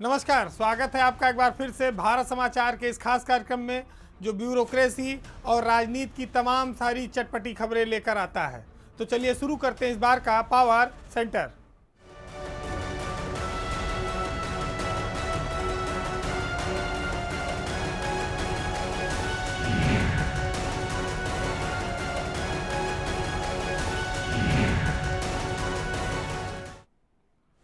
नमस्कार, स्वागत है आपका एक बार फिर से भारत समाचार के इस खास कार्यक्रम में जो ब्यूरोक्रेसी और राजनीति की तमाम सारी चटपटी खबरें लेकर आता है। तो चलिए शुरू करते हैं इस बार का पावर सेंटर।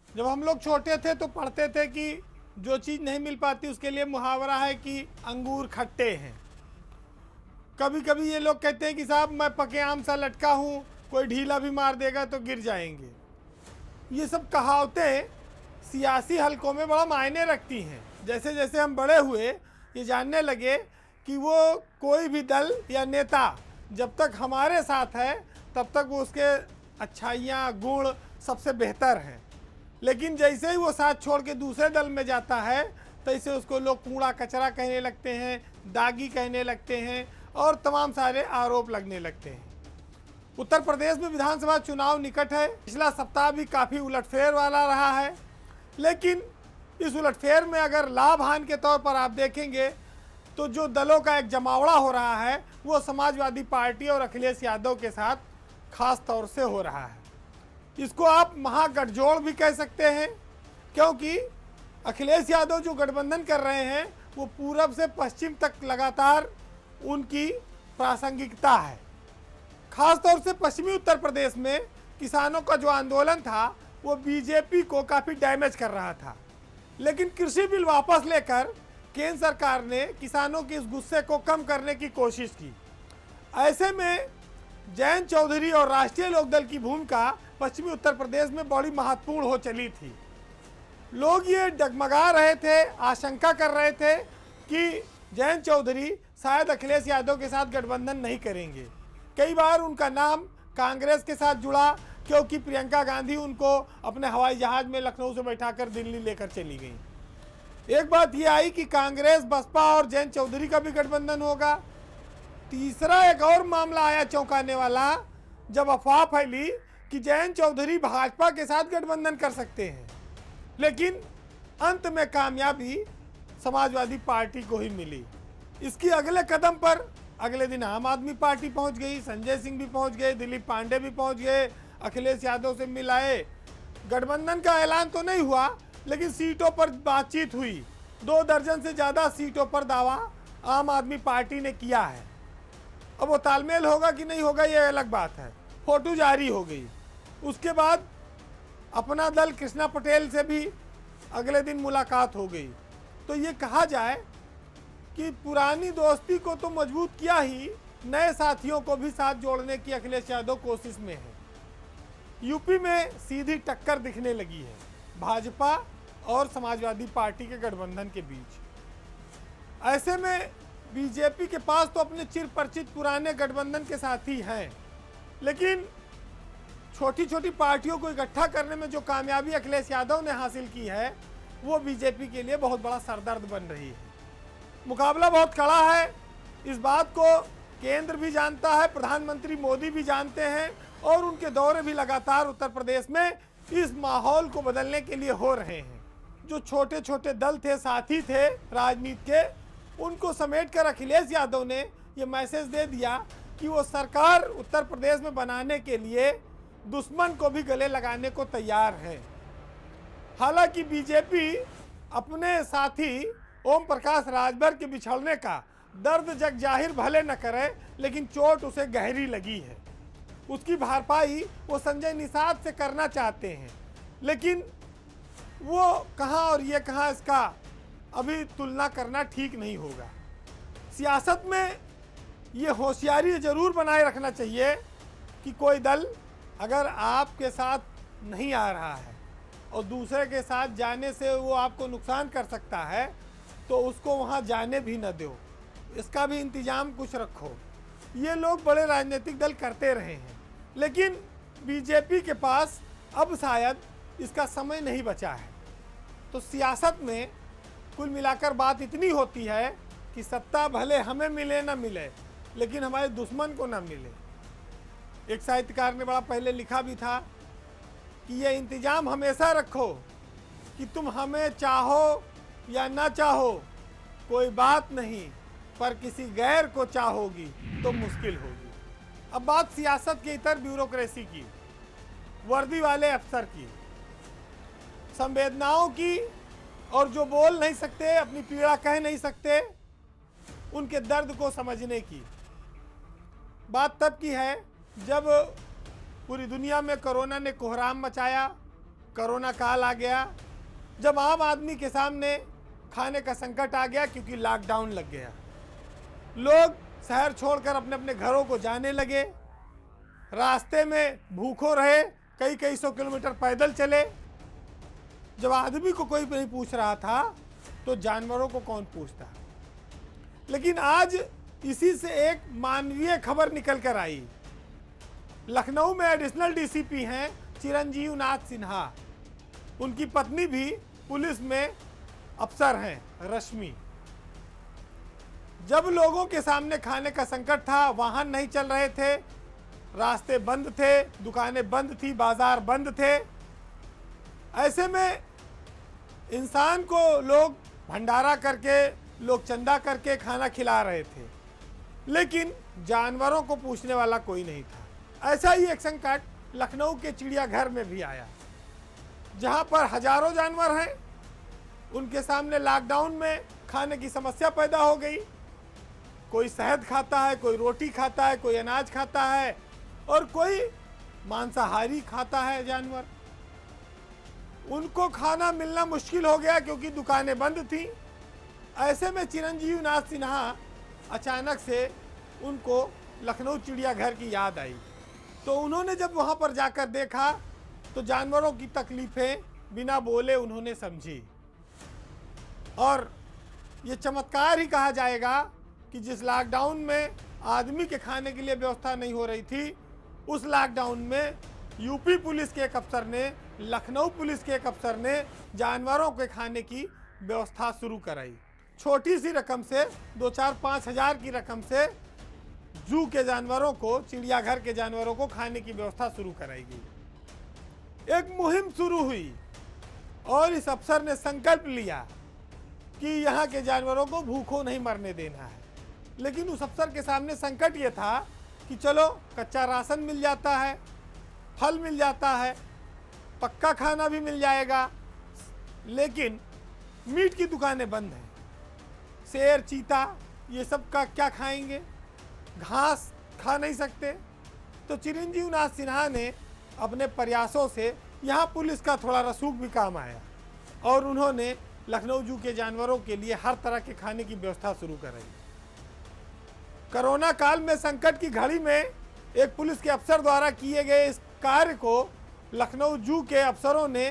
जब हम लोग छोटे थे तो पढ़ते थे कि जो चीज़ नहीं मिल पाती उसके लिए मुहावरा है कि अंगूर खट्टे हैं। कभी कभी ये लोग कहते हैं कि साहब मैं पके आम सा लटका हूँ, कोई ढीला भी मार देगा तो गिर जाएंगे। ये सब कहावतें सियासी हलकों में बड़ा मायने रखती हैं। जैसे जैसे हम बड़े हुए ये जानने लगे कि वो कोई भी दल या नेता जब तक हमारे साथ है तब तक वो उसके अच्छाइयाँ गुण सबसे बेहतर हैं, लेकिन जैसे ही वो साथ छोड़ के दूसरे दल में जाता है तैसे उसको लोग कूड़ा कचरा कहने लगते हैं, दागी कहने लगते हैं और तमाम सारे आरोप लगने लगते हैं। उत्तर प्रदेश में विधानसभा चुनाव निकट है। पिछला सप्ताह भी काफ़ी उलटफेर वाला रहा है, लेकिन इस उलटफेर में अगर लाभ हानि के तौर पर आप देखेंगे तो जो दलों का एक जमावड़ा हो रहा है वो समाजवादी पार्टी और अखिलेश यादव के साथ खास तौर से हो रहा है। इसको आप महागठजोड़ भी कह सकते हैं, क्योंकि अखिलेश यादव जो गठबंधन कर रहे हैं वो पूरब से पश्चिम तक लगातार उनकी प्रासंगिकता है। खास तौर से पश्चिमी उत्तर प्रदेश में किसानों का जो आंदोलन था वो बीजेपी को काफ़ी डैमेज कर रहा था, लेकिन कृषि बिल वापस लेकर केंद्र सरकार ने किसानों के इस गुस्से को कम करने की कोशिश की। ऐसे में जयंत चौधरी और राष्ट्रीय लोकदल की भूमिका पश्चिमी उत्तर प्रदेश में बड़ी महत्वपूर्ण हो चली थी। लोग ये डगमगा रहे थे, आशंका कर रहे थे कि जयंत चौधरी शायद अखिलेश यादव के साथ गठबंधन नहीं करेंगे। कई बार उनका नाम कांग्रेस के साथ जुड़ा, क्योंकि प्रियंका गांधी उनको अपने हवाई जहाज में लखनऊ से बैठाकर दिल्ली लेकर चली गई। एक बात ये आई कि कांग्रेस, बसपा और जयंत चौधरी का भी गठबंधन होगा। तीसरा एक और मामला आया चौंकाने वाला, जब अफवाह फैली कि जयंत चौधरी भाजपा के साथ गठबंधन कर सकते हैं, लेकिन अंत में कामयाबी समाजवादी पार्टी को ही मिली। इसकी अगले कदम पर अगले दिन आम आदमी पार्टी पहुंच गई, संजय सिंह भी पहुंच गए, दिलीप पांडे भी पहुंच गए, अखिलेश यादव से मिलाए। गठबंधन का ऐलान तो नहीं हुआ, लेकिन सीटों पर बातचीत हुई। 2 दर्जन से ज़्यादा सीटों पर दावा आम आदमी पार्टी ने किया है। अब वो तालमेल होगा कि नहीं होगा ये अलग बात है। फोटो जारी हो गई। उसके बाद अपना दल कृष्णा पटेल से भी अगले दिन मुलाकात हो गई। तो ये कहा जाए कि पुरानी दोस्ती को तो मजबूत किया ही, नए साथियों को भी साथ जोड़ने की अखिलेश यादव कोशिश में है। यूपी में सीधी टक्कर दिखने लगी है भाजपा और समाजवादी पार्टी के गठबंधन के बीच। ऐसे में बीजेपी के पास तो अपने चिर परिचित पुराने गठबंधन के साथी हैं, लेकिन छोटी छोटी पार्टियों को इकट्ठा करने में जो कामयाबी अखिलेश यादव ने हासिल की है वो बीजेपी के लिए बहुत बड़ा सरदर्द बन रही है। मुकाबला बहुत कड़ा है, इस बात को केंद्र भी जानता है, प्रधानमंत्री मोदी भी जानते हैं, और उनके दौरे भी लगातार उत्तर प्रदेश में इस माहौल को बदलने के लिए हो रहे हैं। जो छोटे छोटे दल थे, साथी थे राजनीति के, उनको समेटकर अखिलेश यादव ने ये मैसेज दे दिया कि वो सरकार उत्तर प्रदेश में बनाने के लिए दुश्मन को भी गले लगाने को तैयार है। हालांकि बीजेपी अपने साथी ओम प्रकाश राजभर के बिछड़ने का दर्द जग जाहिर भले न करे, लेकिन चोट उसे गहरी लगी है। उसकी भरपाई वो संजय निषाद से करना चाहते हैं, लेकिन वो कहाँ और ये कहाँ, इसका अभी तुलना करना ठीक नहीं होगा। सियासत में ये होशियारी ज़रूर बनाए रखना चाहिए कि कोई दल अगर आपके साथ नहीं आ रहा है और दूसरे के साथ जाने से वो आपको नुकसान कर सकता है तो उसको वहाँ जाने भी न दो, इसका भी इंतज़ाम कुछ रखो। ये लोग बड़े राजनीतिक दल करते रहे हैं, लेकिन बीजेपी के पास अब शायद इसका समय नहीं बचा है। तो सियासत में कुल मिलाकर बात इतनी होती है कि सत्ता भले हमें मिले ना मिले, लेकिन हमारे दुश्मन को ना मिले। एक साहित्यकार ने बड़ा पहले लिखा भी था कि ये इंतजाम हमेशा रखो कि तुम हमें चाहो या ना चाहो कोई बात नहीं, पर किसी गैर को चाहोगी तो मुश्किल होगी। अब बात सियासत के इतर ब्यूरोक्रेसी की, वर्दी वाले अफसर की, संवेदनाओं की, और जो बोल नहीं सकते, अपनी पीड़ा कह नहीं सकते, उनके दर्द को समझने की। बात तब की है जब पूरी दुनिया में कोरोना ने कोहराम मचाया, कोरोना काल आ गया, जब आम आदमी के सामने खाने का संकट आ गया क्योंकि लॉकडाउन लग गया। लोग शहर छोड़कर अपने अपने घरों को जाने लगे, रास्ते में भूखों रहे, कई कई सौ किलोमीटर पैदल चले। जब आदमी को कोई नहीं पूछ रहा था तो जानवरों को कौन पूछता। लेकिन आज इसी से एक मानवीय खबर निकल कर आई। लखनऊ में एडिशनल डीसीपी हैं चिरंजीव नाथ सिन्हा, उनकी पत्नी भी पुलिस में अफसर हैं, रश्मि। जब लोगों के सामने खाने का संकट था, वाहन नहीं चल रहे थे, रास्ते बंद थे, दुकानें बंद थी, बाजार बंद थे, ऐसे में इंसान को लोग भंडारा करके, लोग चंदा करके खाना खिला रहे थे, लेकिन जानवरों को पूछने वाला कोई नहीं था। ऐसा ही एक संकट लखनऊ के चिड़ियाघर में भी आया, जहां पर हजारों जानवर हैं। उनके सामने लॉकडाउन में खाने की समस्या पैदा हो गई। कोई शहद खाता है, कोई रोटी खाता है, कोई अनाज खाता है, और कोई मांसाहारी खाता है जानवर। उनको खाना मिलना मुश्किल हो गया क्योंकि दुकानें बंद थी। ऐसे में चिरंजीव नाथ सिन्हा अचानक से उनको लखनऊ चिड़ियाघर की याद आई। तो उन्होंने जब वहाँ पर जाकर देखा तो जानवरों की तकलीफ़ें बिना बोले उन्होंने समझी। और ये चमत्कार ही कहा जाएगा कि जिस लॉकडाउन में आदमी के खाने के लिए व्यवस्था नहीं हो रही थी, उस लॉकडाउन में यूपी पुलिस के एक अफसर ने, लखनऊ पुलिस के एक अफसर ने जानवरों के खाने की व्यवस्था शुरू कराई। छोटी सी रकम से 2-4-5 हज़ार की रकम से जू के जानवरों को, चिड़ियाघर के जानवरों को खाने की व्यवस्था शुरू कराई गई। एक मुहिम शुरू हुई और इस अफसर ने संकल्प लिया कि यहाँ के जानवरों को भूखों नहीं मरने देना है। लेकिन उस अफसर के सामने संकट ये था कि चलो कच्चा राशन मिल जाता है, फल मिल जाता है, पक्का खाना भी मिल जाएगा, लेकिन मीट की दुकानें बंद हैं। शेर, चीता, ये सब का क्या खाएंगे? घास खा नहीं सकते। तो चिरंजीव नाथ सिन्हा ने अपने प्रयासों से यहाँ पुलिस का थोड़ा रसूख भी काम आया और उन्होंने लखनऊ जू के जानवरों के लिए हर तरह के खाने की व्यवस्था शुरू कराई। कोरोना काल में संकट की घड़ी में एक पुलिस के अफसर द्वारा किए गए इस कार्य को लखनऊ जू के अफसरों ने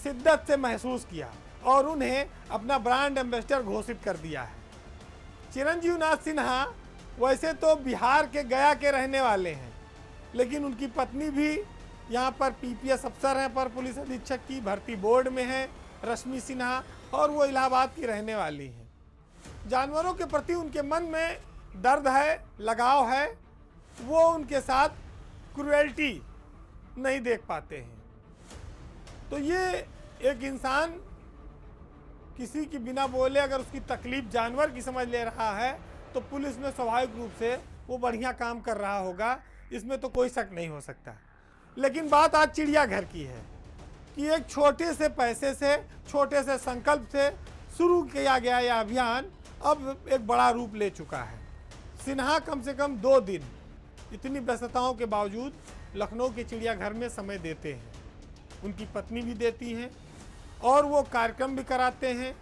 शिद्दत से महसूस किया और उन्हें अपना ब्रांड एम्बेसडर घोषित कर दिया है। चिरंजीव नाथ सिन्हा वैसे तो बिहार के गया के रहने वाले हैं, लेकिन उनकी पत्नी भी यहाँ पर पीपीएस अफसर हैं, पर पुलिस अधीक्षक की भर्ती बोर्ड में है, रश्मि सिन्हा, और वो इलाहाबाद की रहने वाली हैं। जानवरों के प्रति उनके मन में दर्द है, लगाव है, वो उनके साथ क्रूएल्टी नहीं देख पाते हैं। तो ये एक इंसान किसी की बिना बोले अगर उसकी तकलीफ जानवर की समझ ले रहा है तो पुलिस में स्वाभाविक रूप से वो बढ़िया काम कर रहा होगा, इसमें तो कोई शक नहीं हो सकता। लेकिन बात आज चिड़ियाघर की है कि एक छोटे से पैसे से, छोटे से संकल्प से शुरू किया गया यह अभियान अब एक बड़ा रूप ले चुका है। सिन्हा कम से कम 2 दिन इतनी व्यस्तताओं के बावजूद लखनऊ के चिड़ियाघर में समय देते हैं। उनकी पत्नी भी देती हैं और वो कार्यक्रम भी कराते हैं।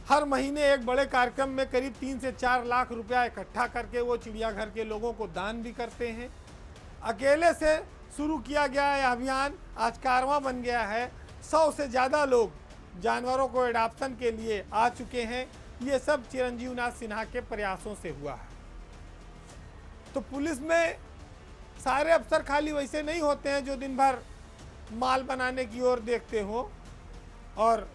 हर महीने एक बड़े कार्यक्रम में करीब 3 से 4 लाख रुपया इकट्ठा करके वो चिड़ियाघर के लोगों को दान भी करते हैं। अकेले से शुरू किया गया यह अभियान आज कारवां बन गया है। 100 से ज़्यादा लोग जानवरों को एडाप्शन के लिए आ चुके हैं। ये सब चिरंजीव नाथ सिन्हा के प्रयासों से हुआ है। तो पुलिस में सारे अफसर खाली वैसे नहीं होते हैं जो दिन भर माल बनाने की ओर देखते हो और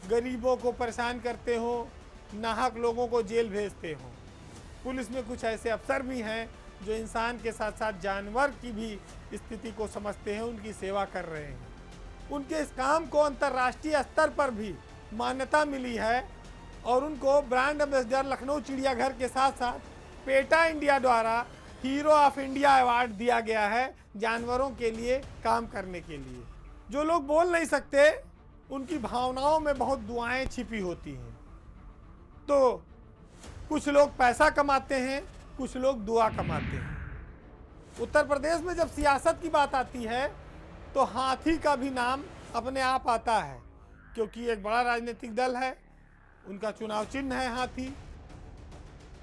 गरीबों को परेशान करते हो, नाहक लोगों को जेल भेजते हो। पुलिस में कुछ ऐसे अफसर भी हैं जो इंसान के साथ साथ जानवर की भी स्थिति को समझते हैं, उनकी सेवा कर रहे हैं। उनके इस काम को अंतर्राष्ट्रीय स्तर पर भी मान्यता मिली है और उनको ब्रांड एम्बेसडर लखनऊ चिड़ियाघर के साथ साथ पेटा इंडिया द्वारा हीरो ऑफ इंडिया अवार्ड दिया गया है जानवरों के लिए काम करने के लिए। जो लोग बोल नहीं सकते उनकी भावनाओं में बहुत दुआएं छिपी होती हैं। तो कुछ लोग पैसा कमाते हैं, कुछ लोग दुआ कमाते हैं। उत्तर प्रदेश में जब सियासत की बात आती है तो हाथी का भी नाम अपने आप आता है, क्योंकि एक बड़ा राजनीतिक दल है, उनका चुनाव चिन्ह है हाथी।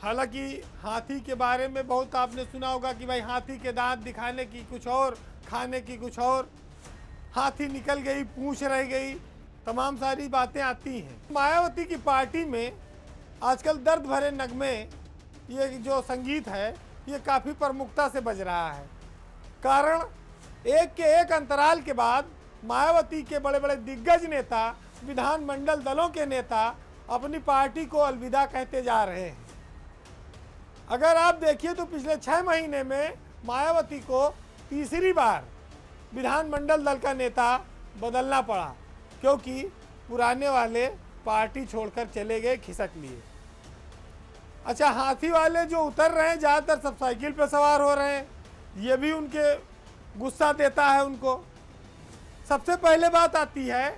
हालांकि हाथी के बारे में बहुत आपने सुना होगा कि भाई हाथी के दांत दिखाने की कुछ और, खाने की कुछ और, हाथी निकल गई, पूंछ रह गई, तमाम सारी बातें आती हैं। मायावती की पार्टी में आजकल दर्द भरे नगमे, ये जो संगीत है ये काफ़ी प्रमुखता से बज रहा है। कारण एक के एक अंतराल के बाद मायावती के बड़े बड़े दिग्गज नेता, विधानमंडल दलों के नेता अपनी पार्टी को अलविदा कहते जा रहे हैं। अगर आप देखिए तो पिछले 6 महीने में मायावती को तीसरी बार विधानमंडल दल का नेता बदलना पड़ा, क्योंकि पुराने वाले पार्टी छोड़कर चले गए, खिसक लिए। अच्छा, हाथी वाले जो उतर रहे हैं ज़्यादातर सब साइकिल पर सवार हो रहे हैं, ये भी उनके गुस्सा देता है उनको। सबसे पहले बात आती है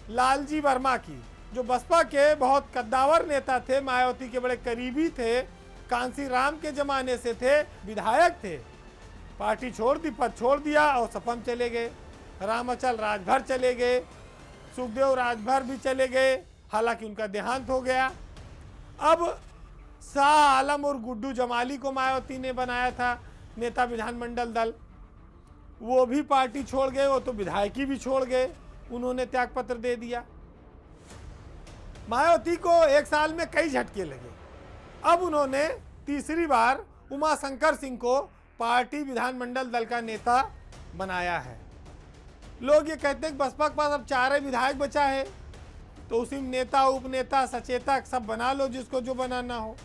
लालजी वर्मा की, जो बसपा के बहुत कद्दावर नेता थे, मायावती के बड़े करीबी थे, कांसी राम के ज़माने से थे, विधायक थे। पार्टी छोड़ दी, पद छोड़ दिया और सपम चले गए। रामाचल राजभर चले गए, सुखदेव राजभर भी चले गए, हालांकि उनका देहांत हो गया। अब शाह आलम और गुड्डू जमाली को मायावती ने बनाया था नेता विधानमंडल दल, वो भी पार्टी छोड़ गए, वो तो विधायकी भी छोड़ गए, उन्होंने त्यागपत्र दे दिया। मायावती को एक साल में कई झटके लगे। अब उन्होंने तीसरी बार उमाशंकर सिंह को पार्टी विधानमंडल दल का नेता बनाया है। लोग ये कहते हैं कि बसपा के पास अब 4 विधायक बचा है, तो उसी में नेता, उपनेता, सचेतक सब बना लो, जिसको जो बनाना हो।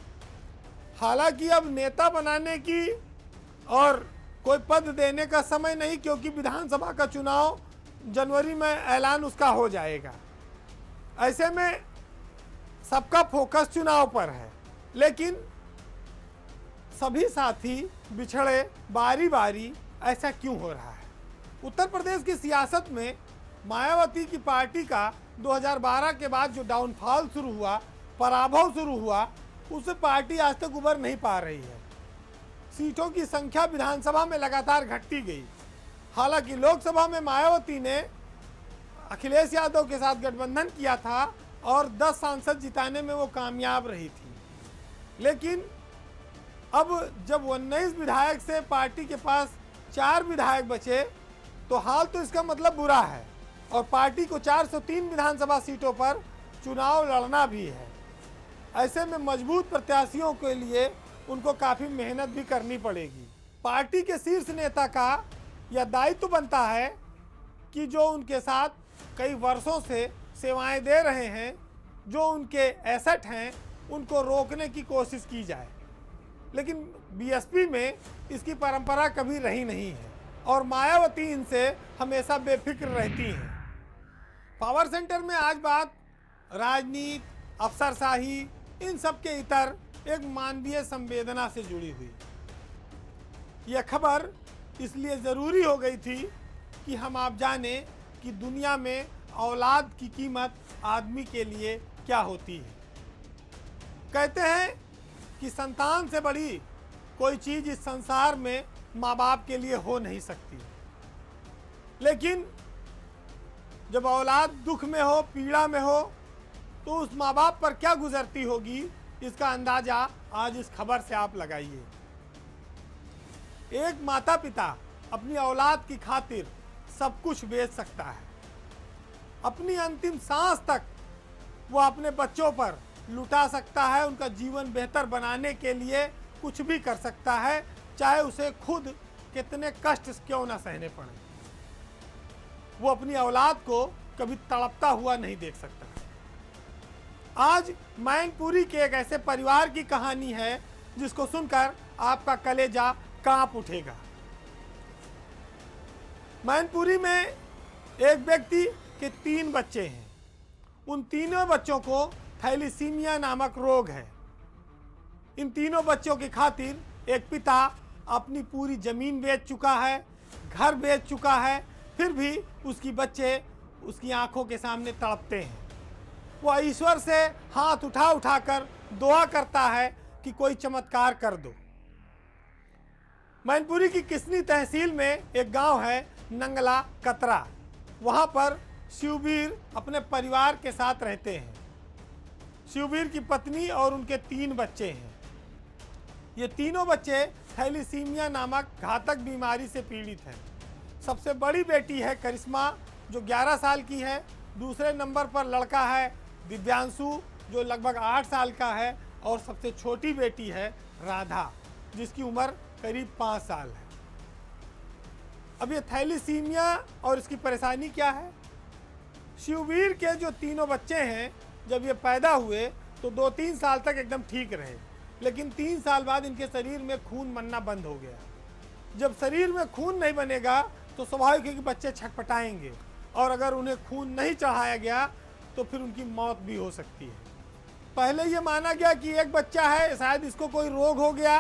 हालांकि अब नेता बनाने की और कोई पद देने का समय नहीं, क्योंकि विधानसभा का चुनाव जनवरी में ऐलान उसका हो जाएगा। ऐसे में सबका फोकस चुनाव पर है, लेकिन सभी साथी बिछड़े बारी बारी, ऐसा क्यों हो रहा है? उत्तर प्रदेश की सियासत में मायावती की पार्टी का 2012 के बाद जो डाउनफॉल शुरू हुआ, पराभव शुरू हुआ, उससे पार्टी आज तक उबर नहीं पा रही है। सीटों की संख्या विधानसभा में लगातार घटती गई। हालांकि लोकसभा में मायावती ने अखिलेश यादव के साथ गठबंधन किया था और 10 सांसद जिताने में वो कामयाब रही थी। लेकिन अब जब 19 विधायक से पार्टी के पास 4 विधायक बचे, तो हाल तो इसका मतलब बुरा है और पार्टी को 403 विधानसभा सीटों पर चुनाव लड़ना भी है। ऐसे में मजबूत प्रत्याशियों के लिए उनको काफ़ी मेहनत भी करनी पड़ेगी। पार्टी के शीर्ष नेता का यह दायित्व बनता है कि जो उनके साथ कई वर्षों से सेवाएं दे रहे हैं, जो उनके एसेट हैं, उनको रोकने की कोशिश की जाए। लेकिन बीएसपी में इसकी परंपरा कभी रही नहीं है और मायावती इनसे हमेशा बेफिक्र रहती हैं। पावर सेंटर में आज बात राजनीति, अफसरशाही, इन सब के इतर एक मानवीय संवेदना से जुड़ी हुई। यह खबर इसलिए ज़रूरी हो गई थी कि हम आप जाने कि दुनिया में औलाद की कीमत आदमी के लिए क्या होती है। कहते हैं कि संतान से बड़ी कोई चीज़ इस संसार में माँ बाप के लिए हो नहीं सकती, लेकिन जब औलाद दुख में हो, पीड़ा में हो, तो उस माँ बाप पर क्या गुजरती होगी, इसका अंदाज़ा आज इस खबर से आप लगाइए। एक माता पिता अपनी औलाद की खातिर सब कुछ बेच सकता है। अपनी अंतिम सांस तक वो अपने बच्चों पर लुटा सकता है, उनका जीवन बेहतर बनाने के लिए कुछ भी कर सकता है, चाहे उसे खुद कितने कष्ट क्यों ना सहने पड़े। वो अपनी औलाद को कभी तड़पता हुआ नहीं देख सकता। आज मैनपुरी के एक ऐसे परिवार की कहानी है जिसको सुनकर आपका कलेजा कांप उठेगा। मैनपुरी में एक व्यक्ति के 3 बच्चे हैं। उन तीनों बच्चों को थैलीसीमिया नामक रोग है। इन तीनों बच्चों की खातिर एक पिता अपनी पूरी ज़मीन बेच चुका है, घर बेच चुका है, फिर भी उसकी बच्चे उसकी आंखों के सामने तड़पते हैं। वह ईश्वर से हाथ उठाकर दुआ करता है कि कोई चमत्कार कर दो। मैनपुरी की किसनी तहसील में एक गांव है नंगला कतरा। वहां पर शिवबीर अपने परिवार के साथ रहते हैं। शिवबीर की पत्नी और उनके 3 बच्चे हैं। ये तीनों बच्चे थैलीसीमिया नामक घातक बीमारी से पीड़ित हैं। सबसे बड़ी बेटी है करिश्मा जो 11 साल की है। दूसरे नंबर पर लड़का है दिव्यांशु जो लगभग 8 साल का है। और सबसे छोटी बेटी है राधा जिसकी उम्र करीब 5 साल है। अब ये थैलीसीमिया और इसकी परेशानी क्या है? शिवबीर के जो तीनों बच्चे हैं जब ये पैदा हुए तो 2-3 साल तक एकदम ठीक रहे, लेकिन 3 साल बाद इनके शरीर में खून बनना बंद हो गया। जब शरीर में खून नहीं बनेगा तो स्वाभाविक है कि बच्चे छटपटाएंगे, और अगर उन्हें खून नहीं चढ़ाया गया तो फिर उनकी मौत भी हो सकती है। पहले ये माना गया कि एक बच्चा है, शायद इसको कोई रोग हो गया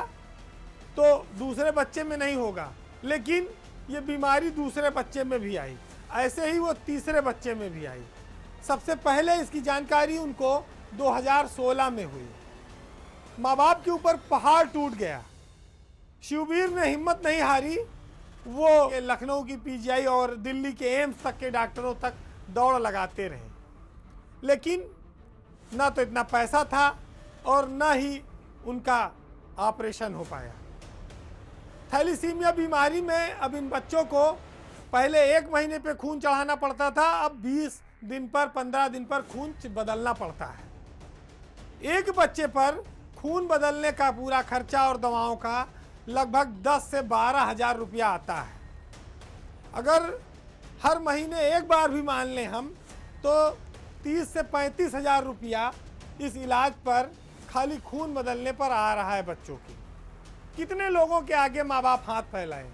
तो दूसरे बच्चे में नहीं होगा, लेकिन ये बीमारी दूसरे बच्चे में भी आई। ऐसे ही वो तीसरे बच्चे में भी आई। सबसे पहले इसकी जानकारी उनको 2016 में हुई। माँ बाप के ऊपर पहाड़ टूट गया। शिवबीर ने हिम्मत नहीं हारी। वो लखनऊ की पीजीआई और दिल्ली के एम्स तक के डॉक्टरों तक दौड़ लगाते रहे, लेकिन ना तो इतना पैसा था और ना ही उनका ऑपरेशन हो पाया। थैलीसीमिया बीमारी में अब इन बच्चों को पहले 1 महीने पे खून चढ़ाना पड़ता था, अब 20 दिन पर 15 दिन पर खून बदलना पड़ता है। एक बच्चे पर खून बदलने का पूरा खर्चा और दवाओं का लगभग 10 से 12 हज़ार रुपया आता है। अगर हर महीने एक बार भी मान लें हम तो 30 से 35 हज़ार रुपया इस इलाज पर खाली खून बदलने पर आ रहा है बच्चों की। कितने लोगों के आगे माँ बाप हाथ फैलाएं,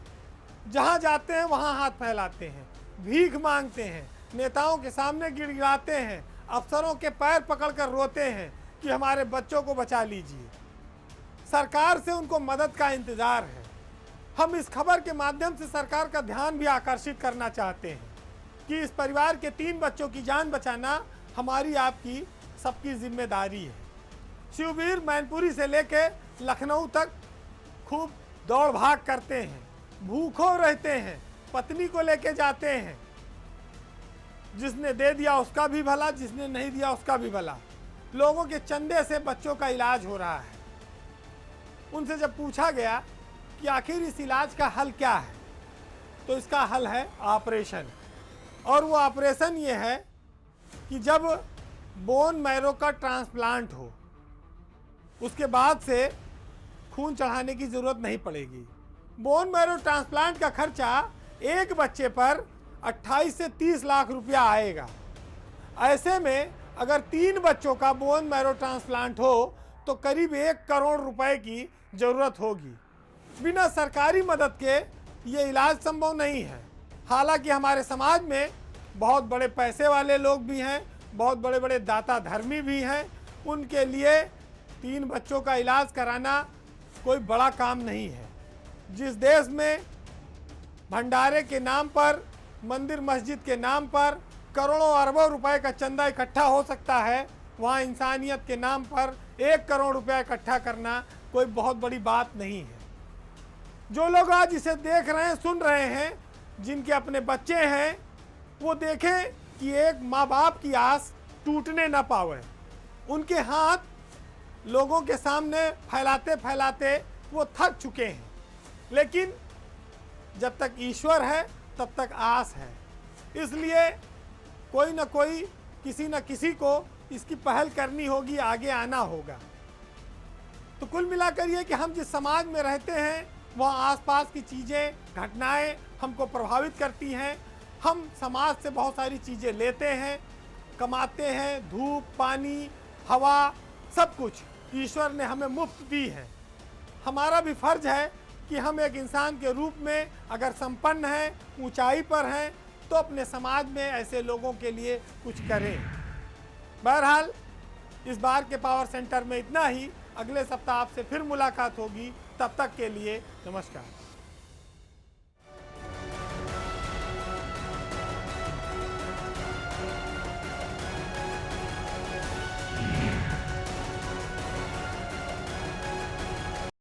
जहाँ जाते हैं वहाँ हाथ फैलाते हैं, भीख मांगते हैं, नेताओं के सामने गिड़गिड़ाते हैं, अफसरों के पैर पकड़कर रोते हैं कि हमारे बच्चों को बचा लीजिए। सरकार से उनको मदद का इंतज़ार है। हम इस खबर के माध्यम से सरकार का ध्यान भी आकर्षित करना चाहते हैं कि इस परिवार के 3 बच्चों की जान बचाना हमारी आपकी सबकी जिम्मेदारी है। शिवबीर मैनपुरी से लेके लखनऊ तक खूब दौड़ भाग करते हैं, भूखों रहते हैं, पत्नी को लेके जाते हैं। जिसने दे दिया उसका भी भला, जिसने नहीं दिया उसका भी भला। लोगों के चंदे से बच्चों का इलाज हो रहा है। उनसे जब पूछा गया कि आखिर इस इलाज का हल क्या है, तो इसका हल है ऑपरेशन। और वो ऑपरेशन ये है कि जब बोन मैरो का ट्रांसप्लांट हो उसके बाद से खून चढ़ाने की ज़रूरत नहीं पड़ेगी। बोन मैरो ट्रांसप्लांट का खर्चा एक बच्चे पर 28 से 30 लाख रुपया आएगा। ऐसे में अगर 3 बच्चों का बोन मैरो ट्रांसप्लांट हो तो करीब 1 करोड़ रुपए की ज़रूरत होगी। बिना सरकारी मदद के ये इलाज संभव नहीं है। हालांकि हमारे समाज में बहुत बड़े पैसे वाले लोग भी हैं, बहुत बड़े बड़े दाता धर्मी भी हैं। उनके लिए 3 बच्चों का इलाज कराना कोई बड़ा काम नहीं है। जिस देश में भंडारे के नाम पर, मंदिर मस्जिद के नाम पर करोड़ों अरबों रुपए का चंदा इकट्ठा हो सकता है, वहाँ इंसानियत के नाम पर 1 करोड़ रुपया इकट्ठा करना कोई बहुत बड़ी बात नहीं है। जो लोग आज इसे देख रहे हैं, सुन रहे हैं, जिनके अपने बच्चे हैं, वो देखें कि एक माँ बाप की आस टूटने ना पावे। उनके हाथ लोगों के सामने फैलाते फैलाते वो थक चुके हैं, लेकिन जब तक ईश्वर है तब तक आस है। इसलिए कोई ना कोई, किसी न किसी को इसकी पहल करनी होगी, आगे आना होगा। तो कुल मिलाकर ये कि हम जिस समाज में रहते हैं वहाँ आसपास की चीज़ें, घटनाएं हमको प्रभावित करती हैं। हम समाज से बहुत सारी चीज़ें लेते हैं, कमाते हैं, धूप, पानी, हवा, सब कुछ ईश्वर ने हमें मुफ्त दी है। हमारा भी फर्ज है कि हम एक इंसान के रूप में अगर संपन्न हैं, ऊंचाई पर हैं, तो अपने समाज में ऐसे लोगों के लिए कुछ करें। बहरहाल इस बार के पावर सेंटर में इतना ही। अगले सप्ताह आपसे फिर मुलाकात होगी, तब तक के लिए नमस्कार।